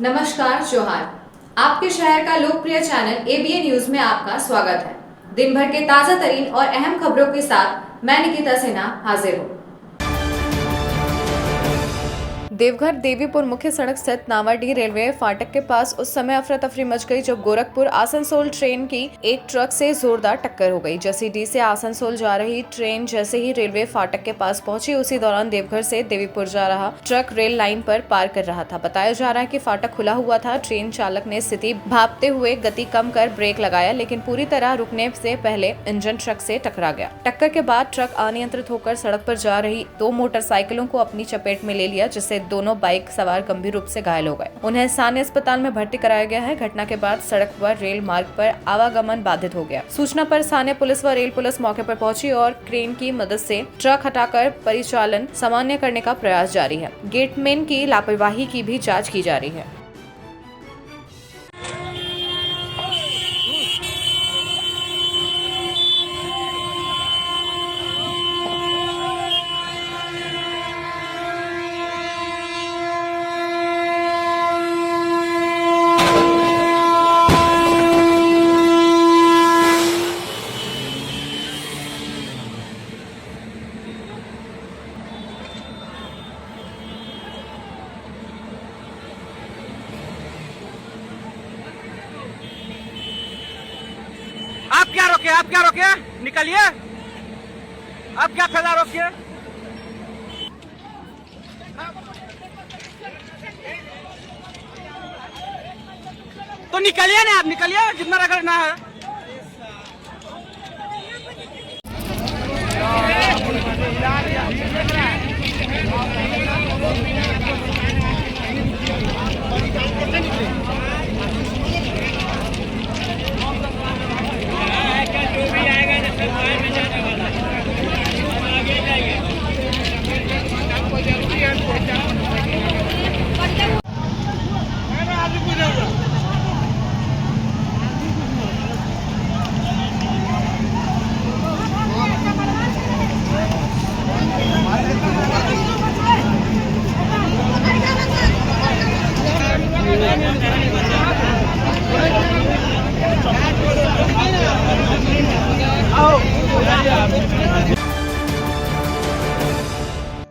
नमस्कार जोहार। आपके शहर का लोकप्रिय चैनल एबीएन न्यूज में आपका स्वागत है। दिन भर के ताजा तरीन और अहम खबरों के साथ मैं निकिता सिन्हा हाजिर हूँ। देवघर देवीपुर मुख्य सड़क स्थित नावाडीह रेलवे फाटक के पास उस समय अफरा तफरी मच गई जब गोरखपुर आसनसोल ट्रेन की एक ट्रक से जोरदार टक्कर हो गई। जसीडीह से आसनसोल जा रही ट्रेन जैसे ही रेलवे फाटक के पास पहुंची, उसी दौरान देवघर से देवीपुर जा रहा ट्रक रेल लाइन पर पार कर रहा था। बताया जा रहा है कि फाटक खुला हुआ था। ट्रेन चालक ने स्थिति भांपते हुए गति कम कर ब्रेक लगाया, लेकिन पूरी तरह रुकने से पहले इंजन ट्रक से टकरा गया। टक्कर के बाद ट्रक अनियंत्रित होकर सड़क पर जा रही 2 मोटरसाइकिलों को अपनी चपेट में ले लिया, जिससे दोनों बाइक सवार गंभीर रूप से घायल हो गए। उन्हें स्थानीय अस्पताल में भर्ती कराया गया है। घटना के बाद सड़क व रेल मार्ग पर आवागमन बाधित हो गया। सूचना पर स्थानीय पुलिस व रेल पुलिस मौके पर पहुंची और क्रेन की मदद से ट्रक हटाकर परिचालन सामान्य करने का प्रयास जारी है। गेटमैन की लापरवाही की भी जांच की जा रही है। आप क्या रोके निकलिए। आप क्या फायदा रोकिए। तो निकलिए ना, आप निकलिए जितना रगड़ना है।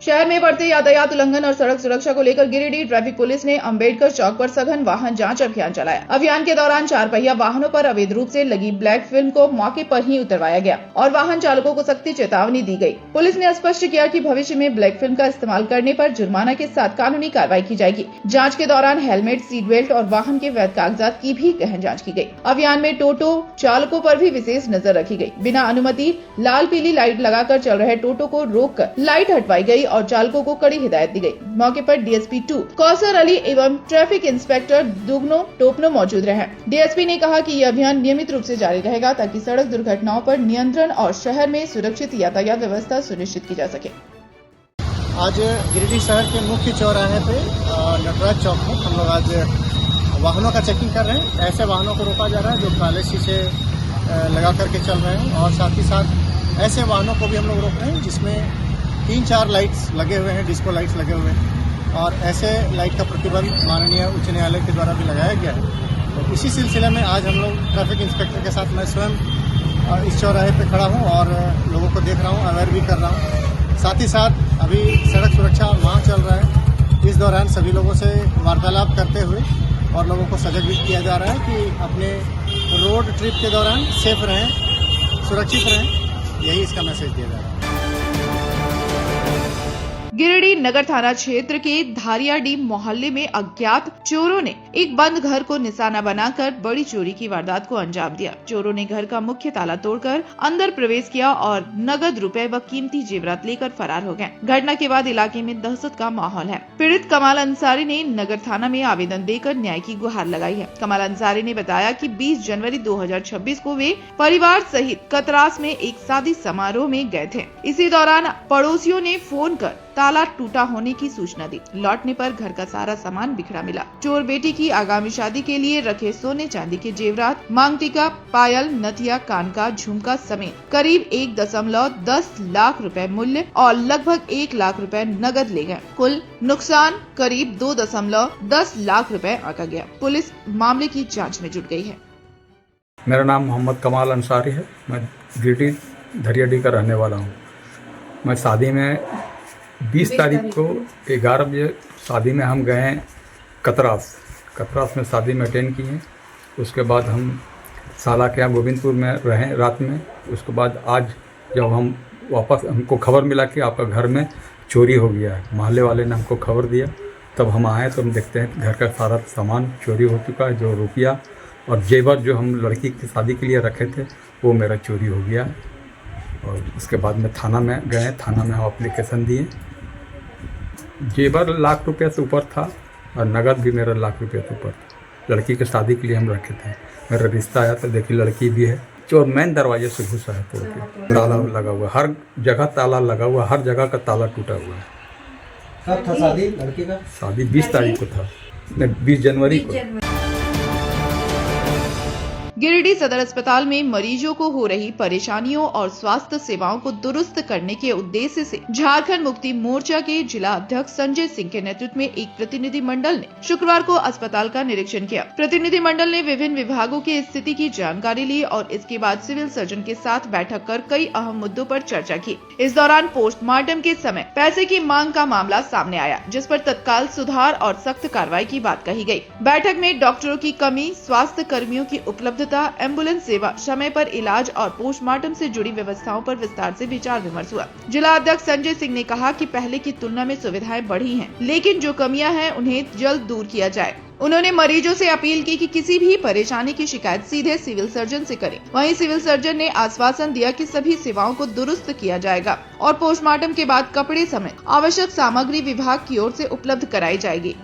शहर में बढ़ते यातायात उल्लंघन और सड़क सुरक्षा को लेकर गिरिडीह ट्रैफिक पुलिस ने अंबेडकर चौक पर सघन वाहन जांच अभियान चलाया। अभियान के दौरान 4 पहिया वाहनों पर अवैध रूप से लगी ब्लैक फिल्म को मौके पर ही उतरवाया गया और वाहन चालकों को सख्ती चेतावनी दी गई। पुलिस ने स्पष्ट किया कि भविष्य में ब्लैक फिल्म का इस्तेमाल करने पर जुर्माना के साथ कानूनी कार्रवाई की जाएगी। जाँच के दौरान हेलमेट, सीट बेल्ट और वाहन के वैध कागजात की भी गहन जाँच की गयी। अभियान में टोटो चालकों पर भी विशेष नजर रखी गयी। बिना अनुमति लाल पीली लाइट लगाकर चल रहे टोटो को रोककर लाइट हटवाई गयी और चालकों को कड़ी हिदायत दी गई। मौके पर डीएसपी 2 कौसर अली एवं ट्रैफिक इंस्पेक्टर दुगनो टोपनो मौजूद रहे। डीएसपी ने कहा कि यह अभियान नियमित रूप से जारी रहेगा ताकि सड़क दुर्घटनाओं पर नियंत्रण और शहर में सुरक्षित यातायात व्यवस्था सुनिश्चित की जा सके। आज गिरिडीह शहर के मुख्य चौराहे पे नटराज चौक में हम लोग आज वाहनों का चेकिंग कर रहे हैं। ऐसे वाहनों को रोका जा रहा है जो काले शीशे लगा करके चल रहे हैं और साथ ही साथ ऐसे वाहनों को भी हम लोग रोक रहे हैं जिसमें 3-4 लाइट्स लगे हुए हैं, डिस्को लाइट्स लगे हुए हैं और ऐसे लाइट का प्रतिबंध माननीय उच्च न्यायालय के द्वारा भी लगाया गया है। तो इसी सिलसिले में आज हम लोग ट्रैफिक इंस्पेक्टर के साथ मैं स्वयं इस चौराहे पे खड़ा हूँ और लोगों को देख रहा हूँ, अवेयर भी कर रहा हूँ। साथ ही साथ अभी सड़क सुरक्षा माह चल रहा है। इस दौरान सभी लोगों से वार्तालाप करते हुए और लोगों को सजग भी किया जा रहा है कि अपने रोड ट्रिप के दौरान सेफ रहें, सुरक्षित रहें। यही इसका मैसेज दिया जा रहा है। गिरिडीह नगर थाना क्षेत्र के धारियाडीह मोहल्ले में अज्ञात चोरों ने एक बंद घर को निशाना बनाकर बड़ी चोरी की वारदात को अंजाम दिया। चोरों ने घर का मुख्य ताला तोड़कर अंदर प्रवेश किया और नगद रुपए व कीमती जेवरात लेकर फरार हो गए। घटना के बाद इलाके में दहशत का माहौल है। पीड़ित कमाल अंसारी ने नगर थाना में आवेदन देकर न्याय की गुहार लगाई है। कमाल अंसारी ने बताया कि 20 जनवरी 2026 को वे परिवार सहित कतरास में एक शादी समारोह में गए थे। इसी दौरान पड़ोसियों ने फोन कर ताला टूटा होने की सूचना दी। लौटने पर घर का सारा सामान बिखरा मिला। चोर बेटी की आगामी शादी के लिए रखे सोने चांदी के जेवरात, मांग टीका, पायल, नथिया, कान का झुमका समेत करीब 1.10 लाख रुपए मूल्य और लगभग 1 लाख रुपए नगद ले गए। कुल नुकसान करीब 2.10 लाख रुपए आंका गया। पुलिस मामले की जांच में जुट गई है। मेरा नाम मोहम्मद कमाल अंसारी है। मैं गिरिडीह धरियाडी का रहने वाला हूँ। मैं शादी में 20 तारीख को 11 बजे शादी में हम गए कतरास में शादी में अटेंड किए। उसके बाद हम साला के यहाँ गोविंदपुर में रहे रात में। उसके बाद आज जब हम वापस, हमको खबर मिला कि आपका घर में चोरी हो गया है, मोहल्ले वाले ने हमको खबर दिया, तब हम आए तो हम देखते हैं घर का सारा सामान चोरी हो चुका है। जो रुपया और जेवर जो हम लड़की की शादी के लिए रखे थे वो मेरा चोरी हो गया। और उसके बाद में थाना में गए, थाना में हम एप्लीकेशन दिए। जेवर लाख रुपये से ऊपर था और नगद भी मेरा लाख रुपये से ऊपर था। लड़की की शादी के लिए हम रखे थे। मेरा रिश्ता आया तो देखी लड़की भी है। चोर मेन दरवाजे से घुसा है, तोड़ के ताला लगा हुआ, हर जगह ताला लगा हुआ, हर जगह का ताला टूटा हुआ है। कब था शादी लड़की का? शादी 20 तारीख को था, 20 जनवरी को। गिरिडीह सदर अस्पताल में मरीजों को हो रही परेशानियों और स्वास्थ्य सेवाओं को दुरुस्त करने के उद्देश्य से झारखंड मुक्ति मोर्चा के जिला अध्यक्ष संजय सिंह के नेतृत्व में एक प्रतिनिधि मंडल ने शुक्रवार को अस्पताल का निरीक्षण किया। प्रतिनिधि मंडल ने विभिन्न विभागों की स्थिति की जानकारी ली और इसके बाद सिविल सर्जन के साथ बैठक कर कई अहम मुद्दों पर चर्चा की। इस दौरान पोस्टमार्टम के समय पैसे की मांग का मामला सामने आया, जिस पर तत्काल सुधार और सख्त कार्रवाई की बात कही गई। बैठक में डॉक्टरों की कमी, स्वास्थ्य कर्मियों की उपलब्धता, एम्बुलेंस सेवा, समय पर इलाज और पोस्टमार्टम से जुड़ी व्यवस्थाओं पर विस्तार से विचार विमर्श हुआ। जिला अध्यक्ष संजय सिंह ने कहा कि पहले की तुलना में सुविधाएं बढ़ी हैं, लेकिन जो कमियां हैं उन्हें जल्द दूर किया जाए। उन्होंने मरीजों से अपील की कि किसी भी परेशानी की शिकायत सीधे सिविल सर्जन से करें। वहीं सिविल सर्जन ने आश्वासन दिया कि सभी सेवाओं को दुरुस्त किया जाएगा और पोस्टमार्टम के बाद कपड़े समेत आवश्यक सामग्री विभाग की ओर से उपलब्ध कराई जाएगी।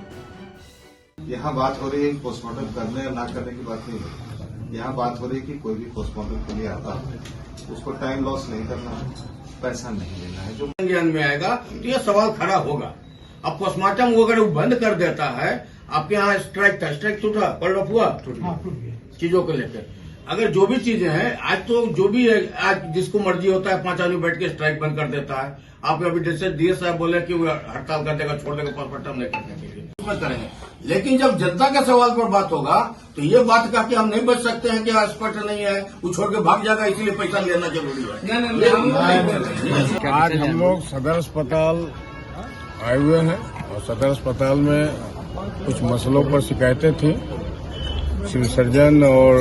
यहाँ बात हो रही है पोस्टमार्टम करने या ना करने की बात नहीं है। यहाँ बात हो रही है कि कोई भी पोस्टमार्टम के लिए आता है उसको टाइम लॉस नहीं करना है, पैसा नहीं लेना है। जो ज्ञान में आएगा तो ये सवाल खड़ा होगा। अब पोस्टमार्टम वो अगर वो बंद कर देता है, आपके यहाँ स्ट्राइक था, स्ट्राइक टूटा, पॉइंट हुआ चीजों को लेकर। अगर जो भी चीजें हैं आज, तो जो भी है आज जिसको मर्जी होता है 5 आदमी बैठ के स्ट्राइक बंद कर देता है। आप अभी जैसे डीएस साहब बोले कि वो हड़ताल कर देगा, छोड़ देगा, पोस्टमार्टम नहीं करने के लिए उसमें करेंगे। लेकिन जब जनता के सवाल पर बात होगा तो ये बात कहा कि हम नहीं बच सकते हैं कि अस्पताल नहीं है, वो छोड़ के भाग जाएगा, इसीलिए पैसा लेना जरूरी है। आज हम लोग सदर अस्पताल आए हुए हैं और सदर अस्पताल में कुछ मसलों पर शिकायतें थी। सिविल सर्जन और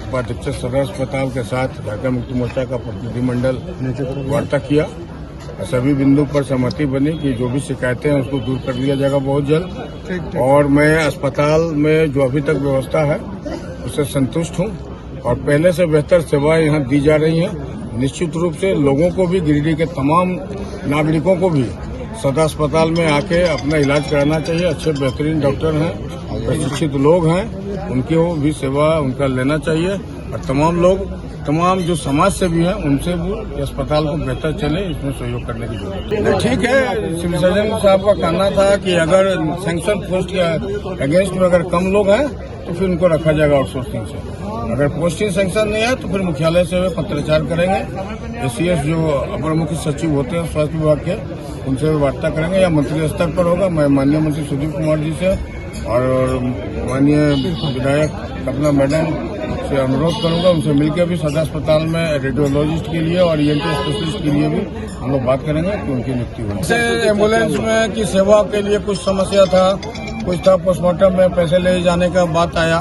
उपाधीक्षक सदर अस्पताल के साथ झारखंड मुक्ति मोर्चा का प्रतिनिधिमंडल वार्ता किया। सभी बिंदु पर सहमति बनी कि जो भी शिकायतें हैं उसको दूर कर दिया जाएगा बहुत जल्द। और मैं अस्पताल में जो अभी तक व्यवस्था है उससे संतुष्ट हूं और पहले से बेहतर सेवाएं यहाँ दी जा रही हैं। निश्चित रूप से लोगों को भी, गिरिडीह के तमाम नागरिकों को भी सदर अस्पताल में आके अपना इलाज कराना चाहिए। अच्छे बेहतरीन डॉक्टर हैं, प्रशिक्षित लोग हैं, उनकी भी सेवा उनका लेना चाहिए। और तमाम जो समाज से भी हैं उनसे भी अस्पताल को बेहतर चले, इसमें सहयोग करने की जरूरत है। ठीक है, सिविल सर्जन साहब का कहना था कि अगर सैंक्शन पोस्ट के अगेंस्ट में अगर कम लोग हैं तो फिर उनको रखा जाएगा आउटसोर्सिंग से। अगर पोस्टिंग सैंक्शन नहीं है तो फिर मुख्यालय से वे पत्राचार करेंगे। एसीएस जो अपर मुख्य सचिव होते हैं स्वास्थ्य विभाग के, उनसे वार्ता करेंगे या मंत्री स्तर पर होगा। मैं माननीय मंत्री सुदीप कुमार जी से और माननीय विधायक कल्पना मैडम से अनुरोध करूंगा, उनसे मिलकर भी सदर अस्पताल में रेडियोलॉजिस्ट के लिए और ईएनटी स्पेशलिस्ट के लिए भी हम लोग बात करेंगे कि उनकी नियुक्ति हो। जैसे एम्बुलेंस में की सेवा के लिए कुछ समस्या था, कुछ था पोस्टमार्टम में पैसे ले जाने का बात आया,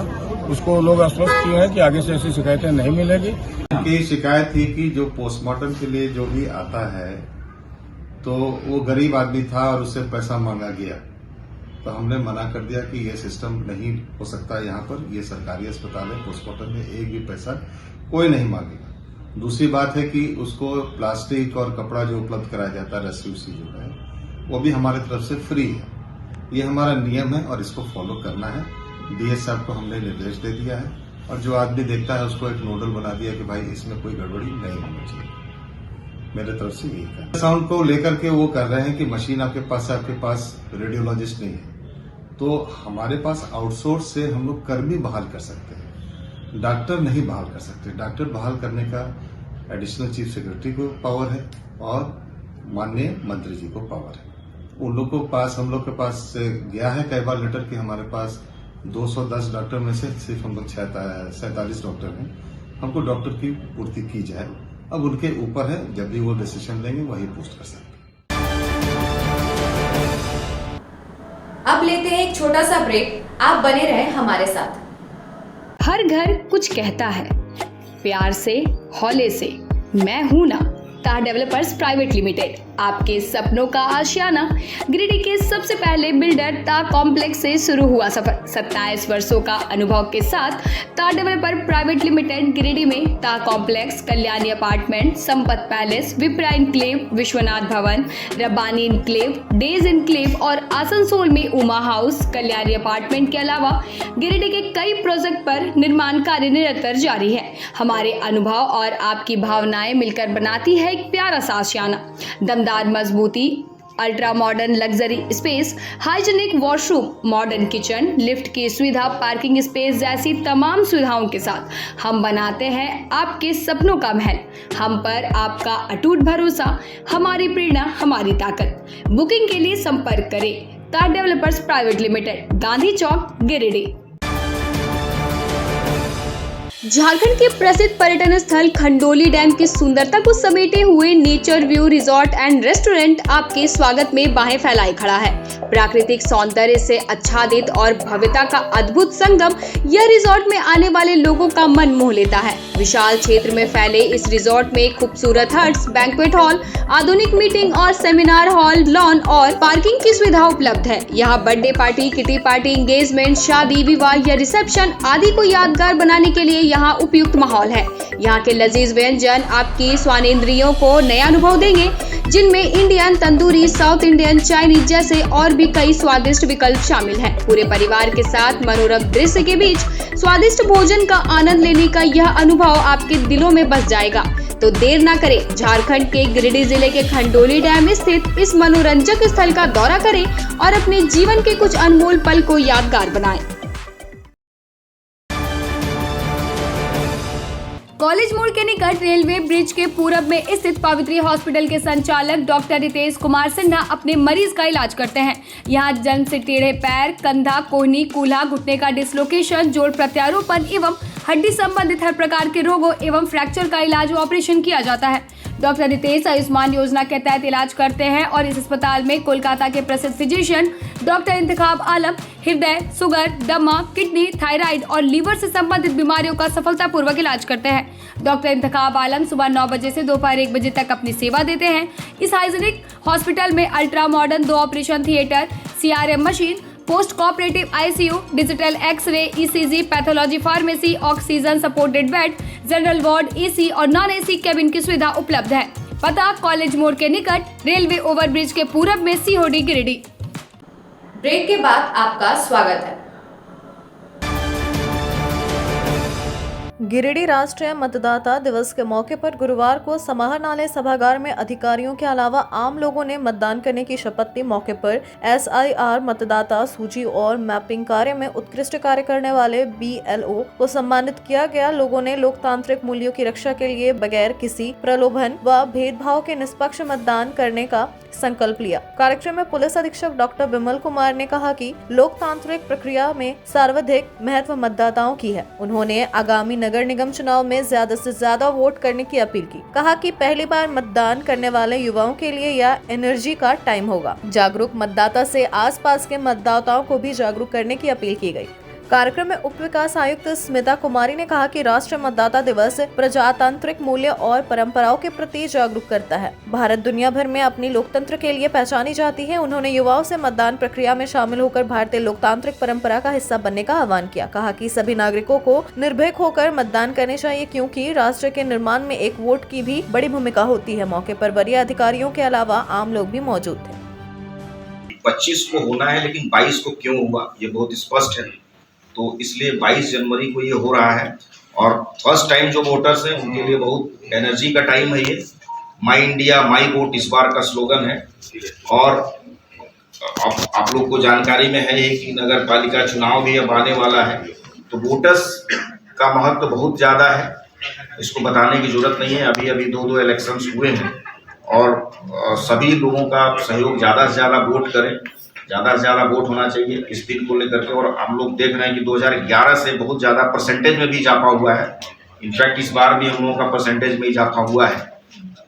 उसको लोग आश्वस्त किए हैं कि आगे से ऐसी शिकायतें नहीं मिलेगी। उनकी शिकायत थी कि जो पोस्टमार्टम के लिए जो भी आता है तो वो गरीब आदमी था और उससे पैसा मांगा गया, तो हमने मना कर दिया कि ये सिस्टम नहीं हो सकता। यहाँ पर ये सरकारी अस्पताल है, पोस्टमार्टम में एक भी पैसा कोई नहीं मांगेगा। दूसरी बात है कि उसको प्लास्टिक और कपड़ा जो उपलब्ध कराया जाता है, रस्सी उसी जो है, वो भी हमारी तरफ से फ्री है। ये हमारा नियम है और इसको फॉलो करना है। डीएस साहब को हमने निर्देश दे दिया है और जो आदमी देखता है उसको एक नोडल बना दिया कि भाई इसमें कोई गड़बड़ी नहीं होनी चाहिए। मेरे तरफ से यही है। साउंड को लेकर के वो कर रहे हैं कि मशीन आपके पास है, आपके पास रेडियोलॉजिस्ट नहीं है, तो हमारे पास आउटसोर्स से हम लोग कर्मी बहाल कर सकते हैं, डॉक्टर नहीं बहाल कर सकते। डॉक्टर बहाल करने का एडिशनल चीफ सेक्रेटरी को पावर है और माननीय मंत्री जी को पावर है। उन लोग को पास, हम लोग के पास से गया है कई बार लेटर कि हमारे पास 210 डॉक्टर में से सिर्फ हम लोग 47 डॉक्टर हैं, हमको डॉक्टर की पूर्ति की जाए। अब उनके ऊपर है, जब भी वो डिसीजन लेंगे वही पोस्ट कर सकते हैं। अब लेते हैं एक छोटा सा ब्रेक, आप बने रहें हमारे साथ। हर घर कुछ कहता है, प्यार से, हौले से, मैं हूं ना। तार डेवलपर्स प्राइवेट लिमिटेड, आपके सपनों का आशियाना। गिरिडीह के सबसे पहले बिल्डर ता कॉम्प्लेक्स से शुरू हुआ सफर। 27 वर्षों का अनुभव के साथ तार डेवलपर प्राइवेट लिमिटेड गिरिडीह में ता complex, Kalyani apartment, Sampat palace, Vipra enclave, Vishwanath Bhawan, Rabbani enclave, days enclave और आसनसोल में उमा हाउस, कल्याणी अपार्टमेंट के अलावा गिरिडीह के कई प्रोजेक्ट पर निर्माण कार्य निरंतर जारी है। हमारे अनुभव और आपकी भावनाएं मिलकर बनाती है एक प्यारा सा आशियाना। दमदार मजबूती, ultra modern luxury space, hygienic washroom, modern kitchen, lift की सुविधा, पार्किंग स्पेस जैसी तमाम सुविधाओं के साथ हम बनाते हैं आपके सपनों का महल। हम पर आपका अटूट भरोसा, हमारी प्रेरणा, हमारी ताकत। बुकिंग के लिए संपर्क करें तार डेवलपर्स प्राइवेट लिमिटेड, गांधी चौक, गिरिडीह। झारखंड के प्रसिद्ध पर्यटन स्थल खंडोली डैम की सुंदरता को समेटे हुए nature view resort and restaurant आपके स्वागत में बाहें फैलाए खड़ा है। प्राकृतिक सौंदर्य से आच्छादित और भव्यता का अद्भुत संगम यह रिजॉर्ट में आने वाले लोगों का मन मोह लेता है। विशाल क्षेत्र में फैले इस रिजॉर्ट में खूबसूरत हट्स, बैंक्वेट हॉल, आधुनिक मीटिंग और सेमिनार हॉल, लॉन और पार्किंग की सुविधा उपलब्ध है। यहाँ birthday party, kitty party, engagement, शादी, विवाह या रिसेप्शन आदि को यादगार बनाने के लिए यहाँ उपयुक्त माहौल है। यहाँ के लजीज व्यंजन आपकी स्वानेंद्रियों को नया अनुभव देंगे, जिनमें Indian, tandoori, south Indian, Chinese जैसे और भी कई स्वादिष्ट विकल्प शामिल हैं। पूरे परिवार के साथ मनोरम दृश्य के बीच स्वादिष्ट भोजन का आनंद लेने का यह अनुभव आपके दिलों में बस जाएगा। तो देर ना करें, झारखंड के गिरिडीह जिले के खंडोली डैम स्थित इस मनोरंजक स्थल का दौरा करें और अपने जीवन के कुछ अनमोल पल को यादगार बनाएं। कॉलेज मोड़ के निकट रेलवे ब्रिज के पूरब में स्थित पवित्री हॉस्पिटल के संचालक डॉक्टर रितेश कुमार सिन्हा अपने मरीज का इलाज करते हैं। यहाँ जन्म से टेढ़े पैर, कंधा, कोहनी, कूल्हा, घुटने का डिसलोकेशन, जोड़ प्रत्यारोपण एवं हड्डी संबंधित हर प्रकार के रोगों एवं फ्रैक्चर का इलाज व ऑपरेशन किया जाता है। डॉक्टर रितेश आयुष्मान योजना के तहत इलाज करते हैं और इस अस्पताल में कोलकाता के प्रसिद्ध फिजिशियन डॉक्टर इंतखाब आलम हृदय, शुगर, दमा, किडनी, थायराइड और लीवर से संबंधित बीमारियों का सफलतापूर्वक इलाज करते हैं। डॉक्टर इंतखाब आलम सुबह 9 बजे से दोपहर 1 बजे तक अपनी सेवा देते हैं। इस हाइजीनिक हॉस्पिटल में ultra modern 2 operation theatre, CRM machine, post cooperative ICU, digital x ray, ECG, pathology, pharmacy, oxygen supported bed, general ward, AC और नॉन AC कैबिन की सुविधा उपलब्ध है। पता कॉलेज मोड़ के निकट रेलवे ओवरब्रिज के पूरब में COD गिरिडीह। ब्रेक के बाद आपका स्वागत है। गिरिडीह राष्ट्रीय मतदाता दिवस के मौके पर गुरुवार को समाहरणालय सभागार में अधिकारियों के अलावा आम लोगों ने मतदान करने की शपथ ली। मौके पर SIR मतदाता सूची और मैपिंग कार्य में उत्कृष्ट कार्य करने वाले BLO को सम्मानित किया गया। लोगों ने लोकतांत्रिक मूल्यों की रक्षा के लिए बगैर किसी प्रलोभन व भेदभाव के निष्पक्ष मतदान करने का संकल्प लिया। कार्यक्रम में पुलिस अधीक्षक डॉक्टर विमल कुमार ने कहा कि लोकतांत्रिक प्रक्रिया में सर्वाधिक महत्व मतदाताओं की है। उन्होंने आगामी नगर निगम चुनाव में ज्यादा से ज्यादा वोट करने की अपील की। कहा कि पहली बार मतदान करने वाले युवाओं के लिए यह एनर्जी का टाइम होगा। जागरूक मतदाता से आसपास के मतदाताओं को भी जागरूक करने की अपील की गई। कार्यक्रम में उप विकास आयुक्त स्मिता कुमारी ने कहा कि राष्ट्रीय मतदाता दिवस प्रजातांत्रिक मूल्य और परंपराओं के प्रति जागरूक करता है। भारत दुनिया भर में अपनी लोकतंत्र के लिए पहचानी जाती है। उन्होंने युवाओं से मतदान प्रक्रिया में शामिल होकर भारतीय लोकतांत्रिक परंपरा का हिस्सा बनने का आह्वान किया। कहा कि सभी नागरिकों को निर्भीक होकर मतदान करने चाहिए, क्योंकि राष्ट्र के निर्माण में एक वोट की भी बड़ी भूमिका होती है। मौके पर वरीय अधिकारियों के अलावा आम लोग भी मौजूद थे। 25 को होना है, लेकिन 22 को क्यों हुआ ये बहुत स्पष्ट है, तो इसलिए 22 जनवरी को ये हो रहा है। और फर्स्ट टाइम जो वोटर्स हैं उनके लिए बहुत एनर्जी का टाइम है ये, माई इंडिया माई वोट इस बार का स्लोगन है। और आप लोग को जानकारी में है कि नगर पालिका चुनाव भी अब आने वाला है, तो वोटर्स का महत्व बहुत ज़्यादा है, इसको बताने की जरूरत नहीं है। अभी अभी 2 इलेक्शंस हुए हैं और सभी लोगों का सहयोग, ज़्यादा से ज़्यादा वोट करें, ज़्यादा से ज़्यादा वोट होना चाहिए इस दिन को लेकर के। और हम लोग देख रहे हैं कि 2011 से बहुत ज़्यादा परसेंटेज में भी इजाफा हुआ है। इनफैक्ट इस बार भी हम लोगों का परसेंटेज में इजाफा हुआ है।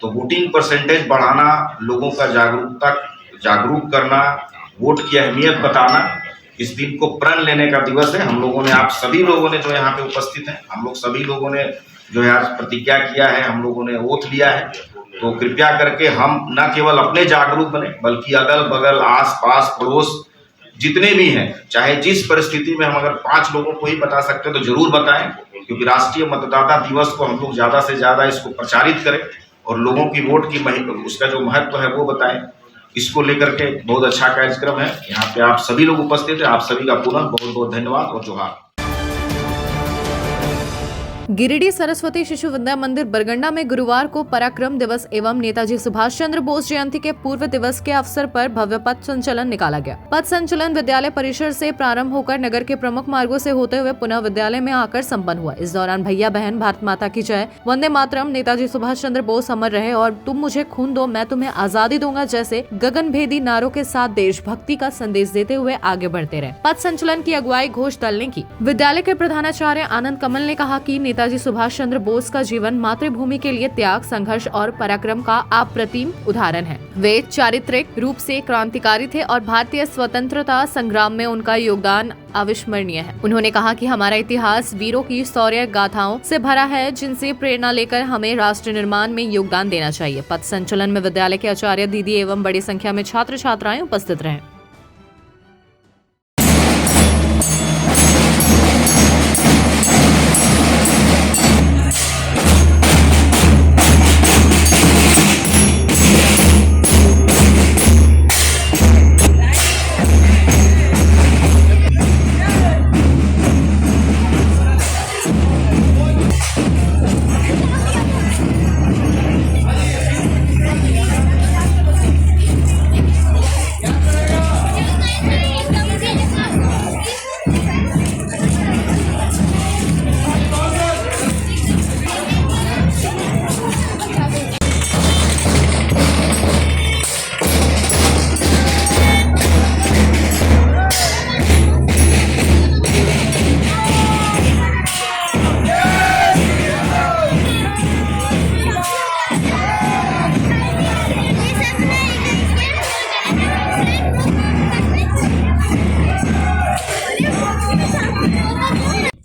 तो वोटिंग परसेंटेज बढ़ाना, लोगों का जागरूक करना, वोट की अहमियत बताना, इस दिन को प्रण लेने का दिवस है। हम लोगों ने, आप सभी लोगों ने जो यहाँ पे उपस्थित हैं, हम लोग सभी लोगों ने जो है आज प्रतिज्ञा किया है, हम लोगों ने ओथ लिया है। तो कृपया करके हम न केवल अपने जागरूक बने, बल्कि अगल बगल, आस पास, पड़ोस जितने भी हैं, चाहे जिस परिस्थिति में हम अगर 5 लोगों को ही बता सकते हैं तो जरूर बताएं, क्योंकि राष्ट्रीय मतदाता दिवस को हम लोग ज़्यादा से ज़्यादा इसको प्रचारित करें और लोगों की वोट की उसका जो महत्व है वो बताएं। इसको लेकर के बहुत अच्छा कार्यक्रम है। यहाँ पे आप सभी लोग उपस्थित हैं, आप सभी का पुनः बहुत बहुत धन्यवाद और जोहार। गिरिडीह सरस्वती शिशु विद्या मंदिर बरगंडा में गुरुवार को पराक्रम दिवस एवं नेताजी सुभाष चंद्र बोस जयंती के पूर्व दिवस के अवसर पर भव्य पथ संचलन निकाला गया। पथ संचलन विद्यालय परिसर से प्रारंभ होकर नगर के प्रमुख मार्गों से होते हुए पुनः विद्यालय में आकर संपन्न हुआ। इस दौरान भैया बहन, भारत माता की जय, वंदे मातरम, नेताजी सुभाष चंद्र बोस अमर रहे और तुम मुझे खून दो मैं तुम्हें आजादी दूंगा जैसे गगनभेदी नारों के साथ देशभक्ति का संदेश देते हुए आगे बढ़ते रहे। पथ संचलन की अगुवाई घोष दल ने की। विद्यालय के प्रधानाचार्य आनंद कमल ने कहा कि नेताजी सुभाष चंद्र बोस का जीवन मातृभूमि के लिए त्याग, संघर्ष और पराक्रम का अप्रतिम उदाहरण है। वे चारित्रिक रूप से क्रांतिकारी थे और भारतीय स्वतंत्रता संग्राम में उनका योगदान अविस्मरणीय है। उन्होंने कहा कि हमारा इतिहास वीरों की शौर्य गाथाओं से भरा है, जिनसे प्रेरणा लेकर हमें राष्ट्र निर्माण में योगदान देना चाहिए। पथ संचलन में विद्यालय के आचार्य, दीदी एवं बड़ी संख्या में छात्र छात्राएं उपस्थित रहे।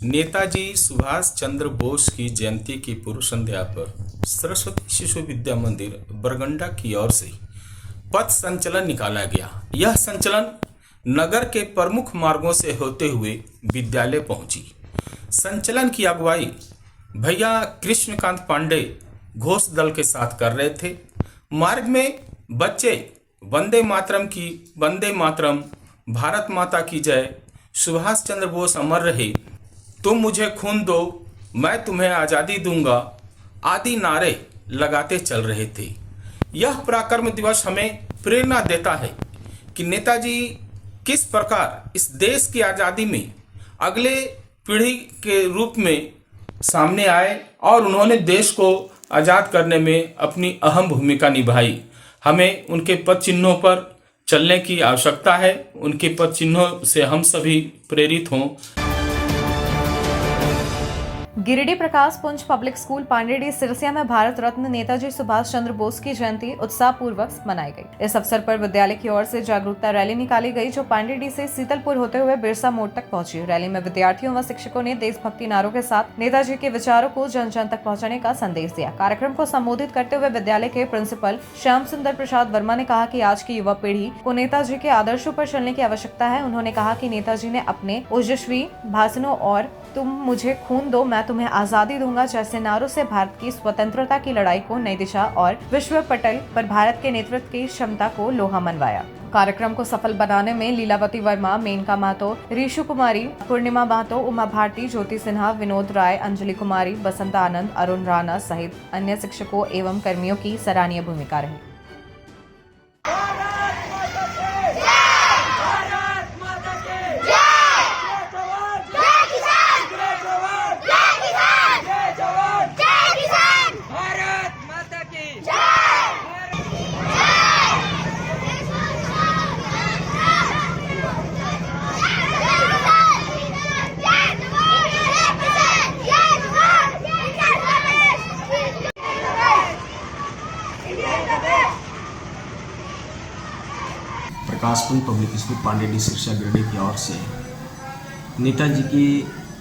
नेताजी सुभाष चंद्र बोस की जयंती की पूर्व संध्या पर सरस्वती शिशु विद्या मंदिर बरगंडा की ओर से पथ संचलन निकाला गया। यह संचलन नगर के प्रमुख मार्गों से होते हुए विद्यालय पहुंची। संचलन की अगुवाई भैया कृष्णकांत पांडे घोष दल के साथ कर रहे थे। मार्ग में बच्चे वंदे मातरम, भारत माता की जय, सुभाष चंद्र बोस अमर रहे, तुम मुझे खून दो मैं तुम्हें आज़ादी दूंगा आदि नारे लगाते चल रहे थे। यह पराक्रम दिवस हमें प्रेरणा देता है कि नेताजी किस प्रकार इस देश की आज़ादी में अगले पीढ़ी के रूप में सामने आए और उन्होंने देश को आज़ाद करने में अपनी अहम भूमिका निभाई। हमें उनके पद चिन्हों पर चलने की आवश्यकता है। उनके पद चिन्हों से हम सभी प्रेरित हों। गिरिडीह प्रकाश पुंज पब्लिक स्कूल पांडेडी सिरसिया में भारत रत्न नेताजी सुभाष चंद्र बोस की जयंती उत्साहपूर्वक मनाई गई। इस अवसर पर विद्यालय की ओर से जागरूकता रैली निकाली गई, जो पांडेडी से सीतलपुर होते हुए बिरसा मोड़ तक पहुंची। रैली में विद्यार्थियों व शिक्षकों ने देशभक्ति नारों के साथ नेताजी के विचारों को जन जन तक पहुँचाने का संदेश दिया। कार्यक्रम को संबोधित करते हुए विद्यालय के प्रिंसिपल श्याम सुंदर प्रसाद वर्मा ने कहा कि आज की युवा पीढ़ी को नेताजी के आदर्शों पर चलने की आवश्यकता है। उन्होंने कहा कि नेताजी ने अपने ओजस्वी भाषणों और तुम मुझे खून दो मैं तुम्हें तुम्हें आजादी दूंगा जैसे नारों से भारत की स्वतंत्रता की लड़ाई को नई दिशा और विश्व पटल पर भारत के नेतृत्व की क्षमता को लोहा मनवाया। कार्यक्रम को सफल बनाने में लीलावती वर्मा, मेनका महतो, ऋषु कुमारी, पूर्णिमा महतो, उमा भारती, ज्योति सिन्हा, विनोद राय, अंजलि कुमारी, बसंत आनंद, अरुण राणा सहित अन्य शिक्षकों एवं कर्मियों की सराहनीय भूमिका रही। प्रकाशपुंज पब्लिक स्कूल पांडेडी शिक्षा गिरिडीह की ओर से नेताजी की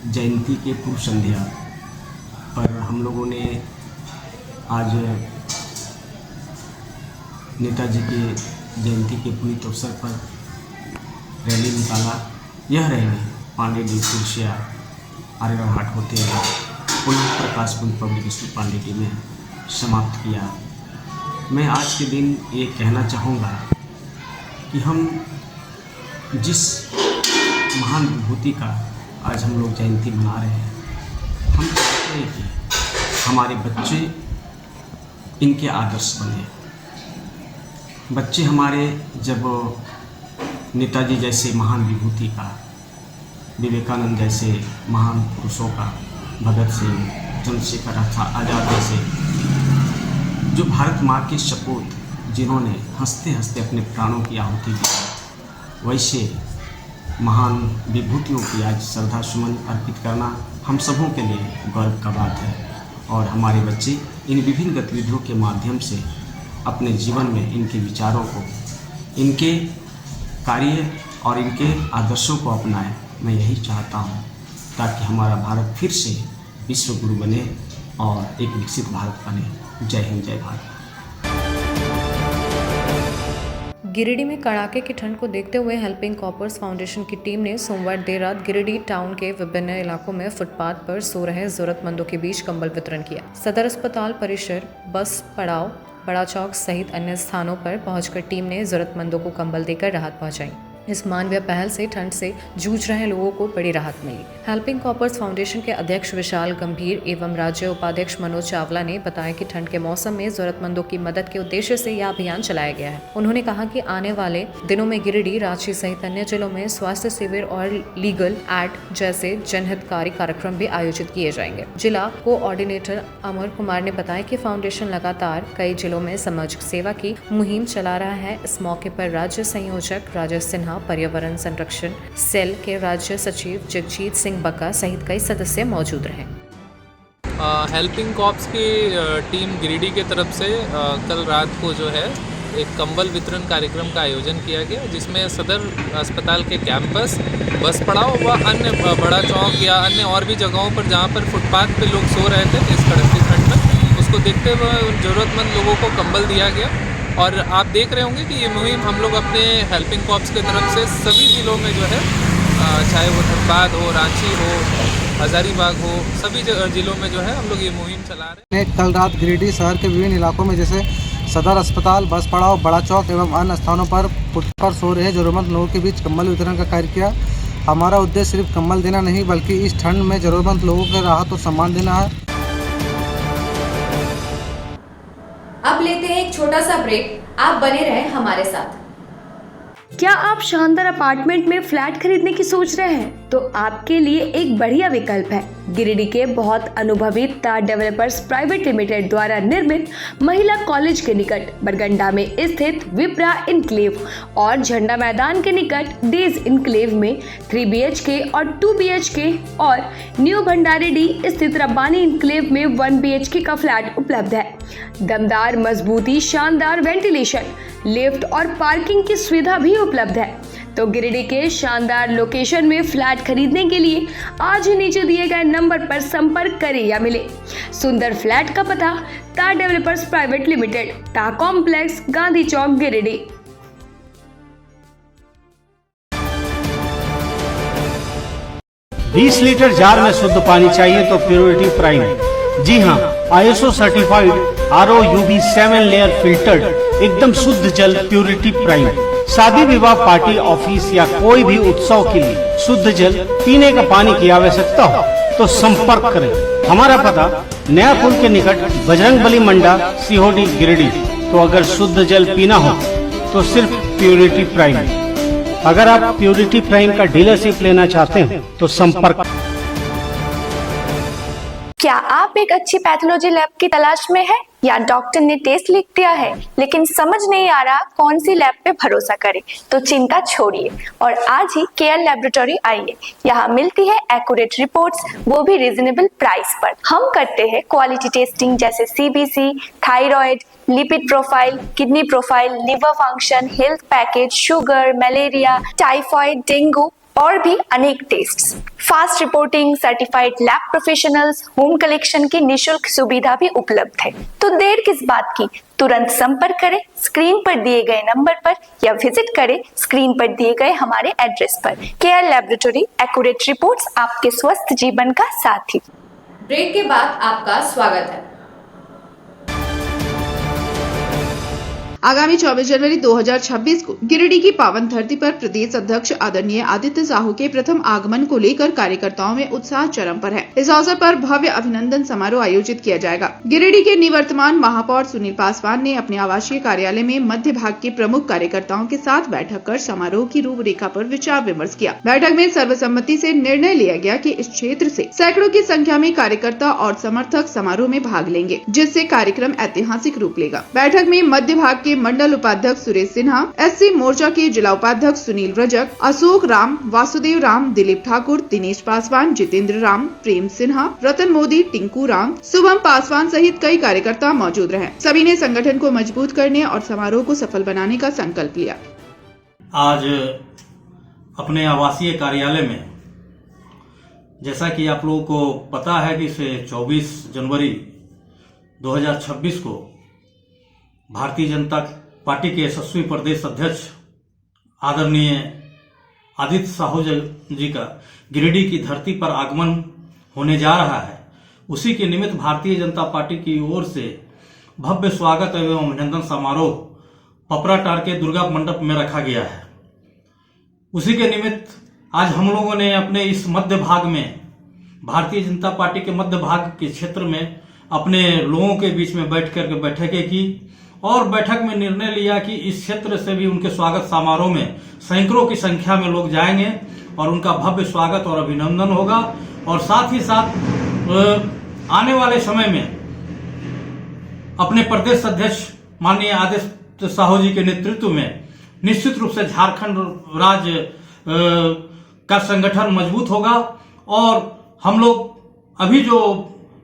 जयंती के पूर्व संध्या पर हम लोगों ने आज नेताजी के जयंती के पुनीत अवसर पर रैली निकाला। यह रैली पांडेडी सिरसिया आर्यगढ़ हाट होते हुए पुनः प्रकाशपुंज पब्लिक स्कूल पांडेडी में समाप्त किया। मैं आज के दिन ये कहना चाहूँगा कि हम जिस महान विभूति का आज हम लोग जयंती मना रहे हैं, हम चाहते हैं कि हमारे बच्चे इनके आदर्श बने। बच्चे हमारे जब नेताजी जैसे महान विभूति का, विवेकानंद जैसे महान पुरुषों का, भगत सिंह, चंद्रशेखर आज़ाद जैसे जो भारत माँ के सपूत जिन्होंने हंसते हंसते अपने प्राणों की आहुति दी, वैसे महान विभूतियों की आज श्रद्धा सुमन अर्पित करना हम सबों के लिए गर्व का बात है। और हमारे बच्चे इन विभिन्न गतिविधियों के माध्यम से अपने जीवन में इनके विचारों को, इनके कार्य और इनके आदर्शों को अपनाएं। मैं यही चाहता हूँ ताकि हमारा भारत फिर से विश्व गुरु बने और एक विकसित भारत बने। जय हिंद, जय भारत। गिरिडीह में कड़ाके की ठंड को देखते हुए हेल्पिंग कॉपर्स फाउंडेशन की टीम ने सोमवार देर रात गिरिडीह टाउन के विभिन्न इलाकों में फुटपाथ पर सो रहे जरूरतमंदों के बीच कंबल वितरण किया। सदर अस्पताल परिसर, बस पड़ाव, बड़ा चौक सहित अन्य स्थानों पर पहुंचकर टीम ने जरूरतमंदों को कंबल देकर राहत पहुंचाई। इस मानवीय पहल से ठंड से जूझ रहे लोगों को बड़ी राहत मिली। हेल्पिंग कॉपर्स फाउंडेशन के अध्यक्ष विशाल गंभीर एवं राज्य उपाध्यक्ष मनोज चावला ने बताया कि ठंड के मौसम में जरूरतमंदों की मदद के उद्देश्य से यह अभियान चलाया गया है। उन्होंने कहा कि आने वाले दिनों में गिरिडीह, रांची सहित अन्य जिलों में स्वास्थ्य शिविर और लीगल एड जैसे जनहितकारी कार्यक्रम भी आयोजित किए जाएंगे। जिला कोऑर्डिनेटर अमर कुमार ने बताया कि फाउंडेशन लगातार कई जिलों में सामाजिक सेवा की मुहिम चला रहा है। इस मौके पर राज्य संयोजक राजेश सिन्हा, पर्यावरण संरक्षण सेल के राज्य सचिव जगजीत सिंह बक्का सहित कई सदस्य मौजूद रहे। हेल्पिंग कॉप्स की टीम गिरिडीह की तरफ से कल रात को जो है एक कंबल वितरण कार्यक्रम का आयोजन किया गया, जिसमें सदर अस्पताल के कैंपस, बस पड़ाव व अन्य बड़ा चौक या अन्य और भी जगहों पर जहां पर फुटपाथ पे लोग सो रहे थे इस कड़कती ठंड में, उसको देखते हुए उन ज़रूरतमंद लोगों को कंबल दिया गया। और आप देख रहे होंगे कि ये मुहिम हम लोग अपने हेल्पिंग कॉप्स की तरफ से सभी ज़िलों में जो है, चाहे वो धनबाद हो, रांची हो, हजारीबाग हो, सभी ज़िलों में जो है हम लोग ये मुहिम चला रहे हैं। कल रात गिरिडीह शहर के विभिन्न इलाकों में जैसे सदर अस्पताल, बस पड़ाव, बड़ा चौक एवं अन्य स्थानों पर फुटपाथ पर सो रहे जरूरतमंद लोगों के बीच कंबल वितरण का कार्य किया। हमारा उद्देश्य सिर्फ कंबल देना नहीं, बल्कि इस ठंड में जरूरतमंद लोगों को राहत और सम्मान देना है। अब लेते हैं एक छोटा सा ब्रेक, आप बने रहें हमारे साथ। क्या आप शानदार अपार्टमेंट में फ्लैट खरीदने की सोच रहे हैं? तो आपके लिए एक बढ़िया विकल्प है गिरिडीह के बहुत अनुभवी तार डेवलपर्स प्राइवेट लिमिटेड द्वारा निर्मित महिला कॉलेज के निकट बरगंडा में स्थित विप्रा इनक्लेव और झंडा मैदान के निकट डेज इनक्लेव में 3 BHK और 2 BHK और न्यू भंडारीडी स्थित रब्बानी इनक्लेव में 1 BHK का फ्लैट उपलब्ध है। दमदार मजबूती, शानदार वेंटिलेशन, लिफ्ट और पार्किंग की सुविधा भी उपलब्ध है। तो गिरिडीह के शानदार लोकेशन में फ्लैट खरीदने के लिए आज ही नीचे दिए गए नंबर पर संपर्क करें या मिले। सुंदर फ्लैट का पता तार डेवलपर्स प्राइवेट लिमिटेड, टा कॉम्प्लेक्स, गांधी चौक, गिरिडीह। 20 लीटर जार में शुद्ध पानी चाहिए तो प्योरिटी प्राइम। जी हाँ, ISO certified RO UV 7 layer filtered एकदम शुद्ध जल प्योरिटी प्राइम। शादी विवाह पार्टी ऑफिस या कोई भी उत्सव के लिए शुद्ध जल पीने का पानी की आवश्यकता हो तो संपर्क करें। हमारा पता नया पुल के निकट बजरंगबली मंडा COD गिरिडीह। तो अगर शुद्ध जल पीना हो तो सिर्फ प्योरिटी प्राइम। अगर आप प्योरिटी प्राइम का डीलरशिप लेना चाहते हैं तो संपर्क। क्या आप एक अच्छी पैथोलॉजी लैब की तलाश में है या डॉक्टर ने टेस्ट लिख दिया है लेकिन समझ नहीं आ रहा कौन सी लैब पे भरोसा करें? तो चिंता छोड़िए और आज ही केयर लैबोरेटरी आइए। यहाँ मिलती है एक्यूरेट रिपोर्ट्स, वो भी रीजनेबल प्राइस पर। हम करते हैं क्वालिटी टेस्टिंग जैसे CBC, thyroid, lipid profile, kidney profile, liver function, health package, sugar, malaria, typhoid, dengue और भी अनेक tests. Fast reporting, certified lab professionals, home collection की निशुल्क सुविधा भी उपलब्ध है। तो देर किस बात की, तुरंत संपर्क करें स्क्रीन पर दिए गए नंबर पर या विजिट करें स्क्रीन पर दिए गए हमारे एड्रेस पर। केयर लैबोरेटरी, एक्यूरेट रिपोर्ट्स, आपके स्वस्थ जीवन का साथी। ब्रेक के बाद आपका स्वागत है। आगामी 24 जनवरी 2026 को गिरिडीह की पावन धरती पर प्रदेश अध्यक्ष आदरणीय आदित्य साहू के प्रथम आगमन को लेकर कार्यकर्ताओं में उत्साह चरम पर है। इस अवसर पर भव्य अभिनंदन समारोह आयोजित किया जाएगा। गिरिडीह के निवर्तमान महापौर सुनील पासवान ने अपने आवासीय कार्यालय में मध्य भाग के प्रमुख कार्यकर्ताओं के साथ बैठक कर समारोह की रूपरेखा पर विचार विमर्श किया। बैठक में सर्वसम्मति से निर्णय लिया गया कि इस क्षेत्र से सैकड़ों की संख्या में कार्यकर्ता और समर्थक समारोह में भाग लेंगे, जिससे कार्यक्रम ऐतिहासिक रूप लेगा। बैठक में मध्य भाग के मंडल उपाध्यक्ष सुरेश सिन्हा, SC मोर्चा के जिला उपाध्यक्ष सुनील रजक, अशोक राम, वासुदेव राम, दिलीप ठाकुर, दिनेश पासवान, जितेंद्र राम, प्रेम सिन्हा, रतन मोदी, टिंकू राम, शुभम पासवान सहित कई कार्यकर्ता मौजूद रहे। सभी ने संगठन को मजबूत करने और समारोह को सफल बनाने का संकल्प लिया। आज अपने आवासीय कार्यालय में, जैसा कि आप लोगों को पता है कि 24 जनवरी 2026 को भारतीय जनता पार्टी के यशस्वी प्रदेश अध्यक्ष आदरणीय आदित्य साहू जी का गिरिडीह की धरती पर आगमन होने जा रहा है। उसी के निमित्त भारतीय जनता पार्टी की ओर से भव्य स्वागत एवं अभिनंदन समारोह पपराटार के दुर्गा मंडप में रखा गया है। उसी के निमित्त आज हम लोगों ने अपने इस मध्य भाग में, भारतीय जनता पार्टी के मध्य भाग के क्षेत्र में अपने लोगों के बीच में बैठ करके बैठकें की और बैठक में निर्णय लिया कि इस क्षेत्र से भी उनके स्वागत समारोह में सैकड़ों की संख्या में लोग जाएंगे और उनका भव्य स्वागत और अभिनंदन होगा। और साथ ही साथ आने वाले समय में अपने प्रदेश अध्यक्ष माननीय आदित्य साहू जी के नेतृत्व में निश्चित रूप से झारखंड राज्य का संगठन मजबूत होगा और हम लोग अभी जो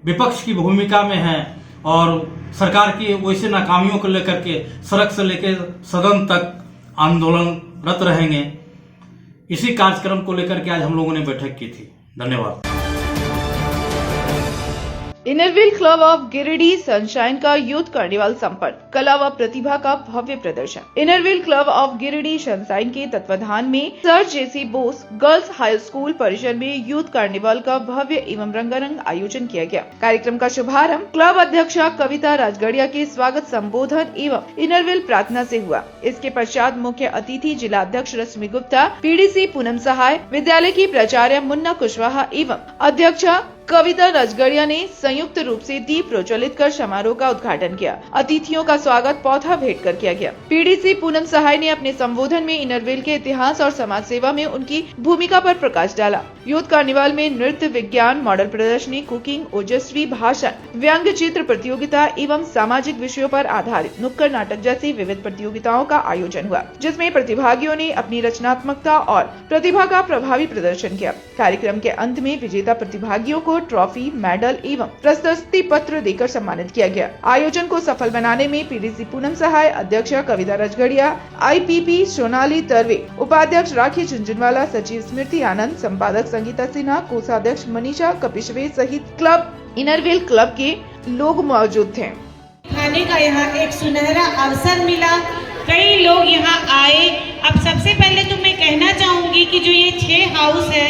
विपक्ष की भूमिका में हैं और सरकार की वैसे नाकामियों को लेकर के सड़क से लेकर सदन तक आंदोलनरत रहेंगे। इसी कार्यक्रम को लेकर के आज हम लोगों ने बैठक की थी। धन्यवाद। Inner Wheel club of Giridih sunshine का यूथ कार्निवाल संपन्न, कला व प्रतिभा का भव्य प्रदर्शन। Inner Wheel club of Giridih sunshine के तत्वाधान में sir JC Bose girls high school परिसर में यूथ कार्निवाल का भव्य एवं रंगारंग आयोजन किया गया। कार्यक्रम का शुभारंभ क्लब अध्यक्षा कविता राजगढ़िया के स्वागत संबोधन एवं इनरव्हील प्रार्थना से हुआ। इसके पश्चात मुख्य अतिथि जिला अध्यक्ष रश्मि गुप्ता, PDC पूनम सहाय, विद्यालय की प्राचार्य मुन्ना कुशवाहा एवं अध्यक्षा कविता राजगढ़िया ने संयुक्त रूप से दीप प्रज्वलित कर समारोह का उद्घाटन किया। अतिथियों का स्वागत पौधा भेंट कर किया गया। PDC पूनम सहाय ने अपने संबोधन में इनरव्हील के इतिहास और समाज सेवा में उनकी भूमिका पर प्रकाश डाला। यूथ कार्निवाल में नृत्य, विज्ञान, मॉडल प्रदर्शनी, कुकिंग, ओजस्वी भाषण, व्यंग्य चित्र प्रतियोगिता एवं सामाजिक विषयों पर आधारित नुक्कड़ नाटक जैसी विविध प्रतियोगिताओं का आयोजन हुआ, जिसमें प्रतिभागियों ने अपनी रचनात्मकता और प्रतिभा का प्रभावी प्रदर्शन किया। कार्यक्रम के अंत में विजेता प्रतिभागियों को ट्रॉफी, मेडल एवं प्रशस्ति पत्र देकर सम्मानित किया गया। आयोजन को सफल बनाने में PDC पूनम सहाय, अध्यक्ष कविता राजगढ़िया, IPP सोनाली तरवे, उपाध्यक्ष राखी झुंझुनवाला, सचिव स्मृति आनंद, संपादक संगीता सिन्हा, कोषाध्यक्ष मनीषा कपिशवे सहित क्लब इनरव्हील क्लब के लोग मौजूद थे। खाने का यहाँ एक सुनहरा अवसर मिला, कई लोग यहाँ आए। अब सबसे पहले तो मैं कहना चाहूँगी कि जो ये 6 हाउस है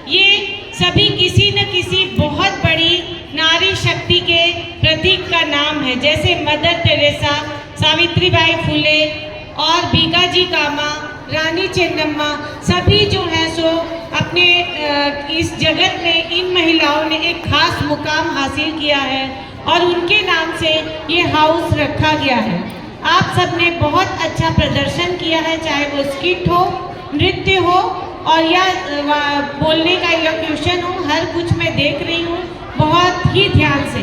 ये सभी किसी न किसी बहुत बड़ी नारी शक्ति के प्रतीक का नाम है, जैसे मदर टेरेसा, सावित्रीबाई फुले और भीकाजी कामा, रानी चेन्नम्मा, सभी जो हैं सो अपने इस जगत में इन महिलाओं ने एक खास मुकाम हासिल किया है और उनके नाम से ये हाउस रखा गया है। आप सब ने बहुत अच्छा प्रदर्शन किया है, चाहे वो स्किट हो, नृत्य हो और या बोलने का इलोक्यूशन हो, हर कुछ मैं देख रही हूँ बहुत ही ध्यान से।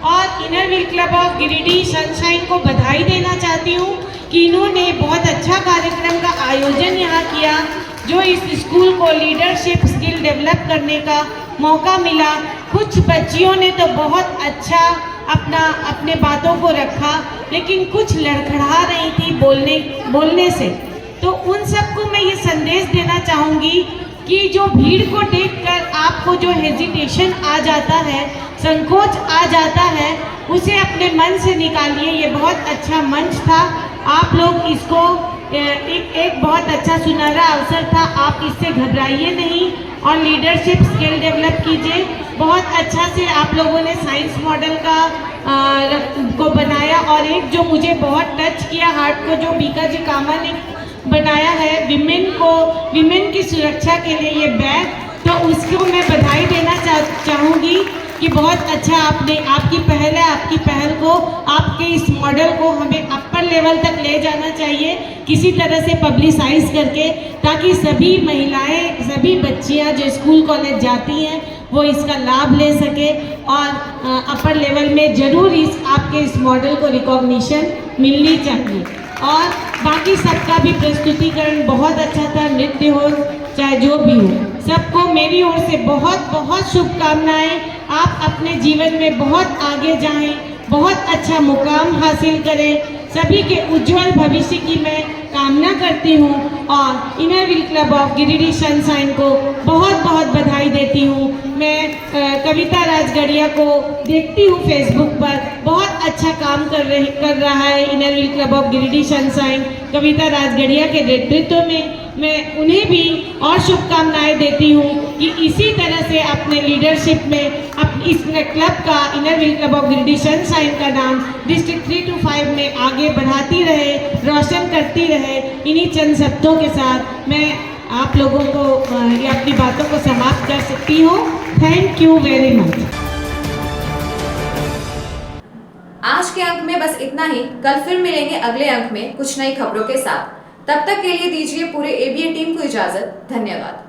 और inner Wheel Club of Giridih sunshine को बधाई देना चाहती हूँ कि इन्होंने बहुत अच्छा कार्यक्रम का आयोजन यहाँ किया, जो इस स्कूल को लीडरशिप स्किल डेवलप करने का मौका मिला। कुछ बच्चियों ने तो बहुत अच्छा अपने बातों को रखा, लेकिन कुछ लड़खड़ा रही थी बोलने से। तो उन सबको मैं ये संदेश देना चाहूँगी कि जो भीड़ को देखकर आपको जो हेजिटेशन आ जाता है, संकोच आ जाता है, उसे अपने मन से निकालिए। ये बहुत अच्छा मंच था, आप लोग इसको एक बहुत अच्छा सुनहरा अवसर था, आप इससे घबराइए नहीं और लीडरशिप स्किल डेवलप कीजिए। बहुत अच्छा से आप लोगों ने साइंस मॉडल को बनाया और एक जो मुझे बहुत टच किया हार्ट को, जो भीकाजी कामा ने बनाया है विमेन की सुरक्षा के लिए ये बैग, तो उसको मैं बधाई देना चाहूँगी कि बहुत अच्छा आपकी पहल है। आपकी पहल को, आपके इस मॉडल को हमें अपर लेवल तक ले जाना चाहिए, किसी तरह से पब्लिसाइज करके, ताकि सभी महिलाएं, सभी बच्चियां जो स्कूल कॉलेज जाती हैं वो इसका लाभ ले सके और अपर लेवल में ज़रूर आपके इस मॉडल को रिकॉग्निशन मिलनी चाहिए। और बाकी सबका भी प्रस्तुतिकरण बहुत अच्छा था, नृत्य हो चाहे जो भी हो, सबको मेरी ओर से बहुत बहुत शुभकामनाएं। आप अपने जीवन में बहुत आगे जाएं, बहुत अच्छा मुकाम हासिल करें, सभी के उज्जवल भविष्य की मैं कामना करती हूँ और inner Wheel Club of Giridih sunshine को बहुत बहुत बधाई देती हूँ। मैं कविता राजगढ़िया को देखती हूँ फेसबुक पर, बहुत अच्छा काम कर रहा है Inner Wheel Club of Giridih Sunshine. Kavita Rajgarhia के नेतृत्व में मैं उन्हें भी और शुभकामनाएं देती हूँ कि इसी तरह से अपने लीडरशिप में इस क्लब का, inner Wheel Club of Giridih sunshine का नाम डिस्ट्रिक्ट 3 to 5 में आगे बढ़ाती रहे, रोशन करती रहे। इन्हीं चंद शब्दों के साथ मैं आप लोगों को या अपनी बातों को समाप्त कर सकती हूँ। Thank you very much. आज के अंक में बस इतना ही। कल फिर मिलेंगे अगले अंक में कुछ नई खबरों के साथ। तब तक के लिए दीजिए पूरे ABA टीम को इजाजत। धन्यवाद।